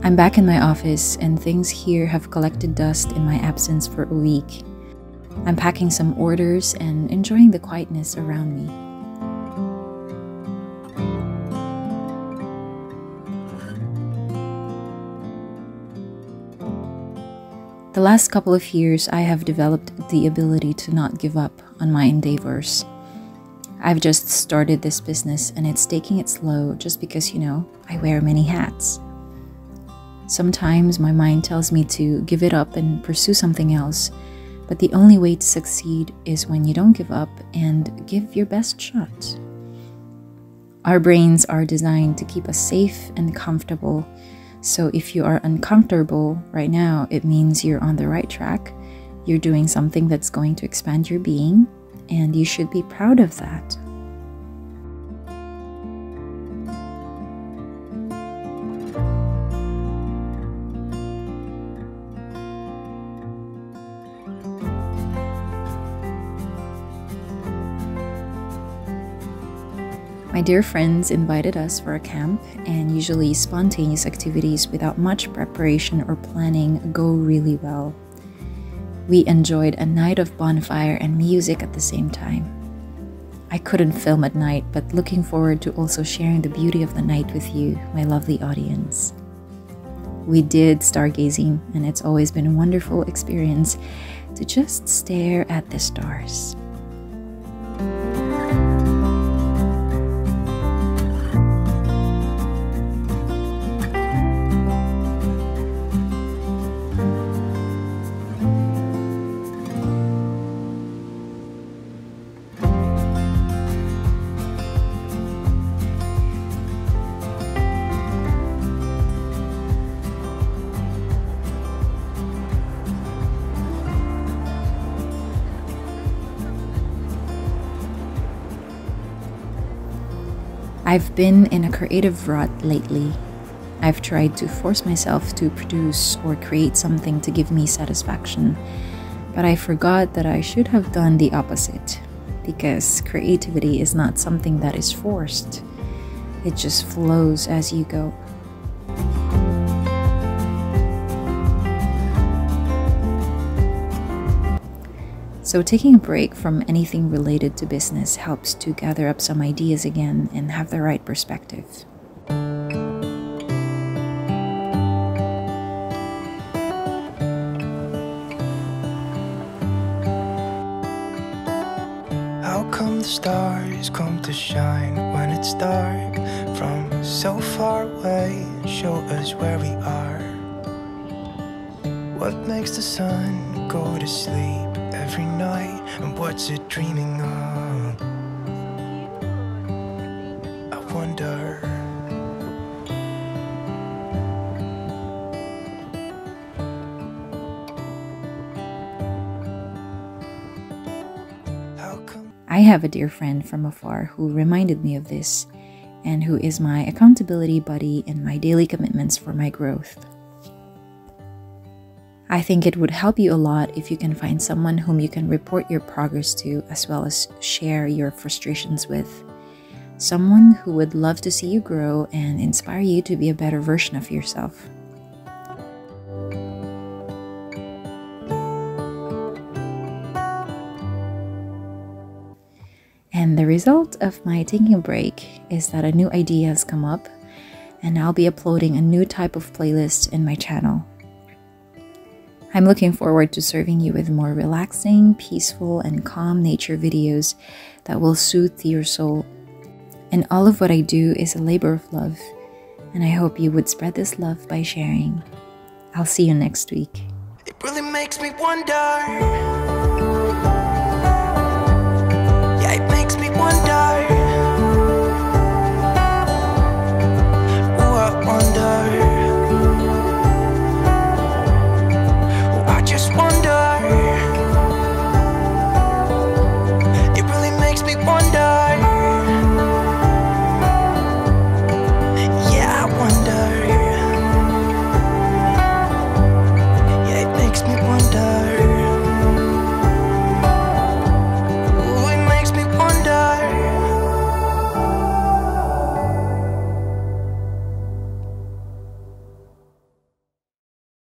I'm back in my office and things here have collected dust in my absence for a week. I'm packing some orders and enjoying the quietness around me. The last couple of years, I have developed the ability to not give up on my endeavors. I've just started this business and it's taking it slow just because, I wear many hats. Sometimes my mind tells me to give it up and pursue something else, but the only way to succeed is when you don't give up and give your best shot. Our brains are designed to keep us safe and comfortable, so if you are uncomfortable right now, it means you're on the right track, you're doing something that's going to expand your being, and you should be proud of that. My dear friends invited us for a camp, and usually spontaneous activities without much preparation or planning go really well. We enjoyed a night of bonfire and music at the same time. I couldn't film at night, but looking forward to also sharing the beauty of the night with you, my lovely audience. We did stargazing, and it's always been a wonderful experience to just stare at the stars. I've been in a creative rut lately. I've tried to force myself to produce or create something to give me satisfaction, but I forgot that I should have done the opposite, because creativity is not something that is forced. It just flows as you go. So taking a break from anything related to business helps to gather up some ideas again and have the right perspective. How come the stars come to shine when it's dark from so far away and show us where we are? What makes the sun go to sleep every night, and what's it dreaming of? I wonder. I have a dear friend from afar who reminded me of this, and who is my accountability buddy in my daily commitments for my growth. I think it would help you a lot if you can find someone whom you can report your progress to, as well as share your frustrations with. Someone who would love to see you grow and inspire you to be a better version of yourself. And the result of my taking a break is that a new idea has come up, and I'll be uploading a new type of playlist in my channel. I'm looking forward to serving you with more relaxing, peaceful, and calm nature videos that will soothe your soul. And all of what I do is a labor of love, and I hope you would spread this love by sharing. I'll see you next week. It really makes me wonder. Yeah, it makes me wonder.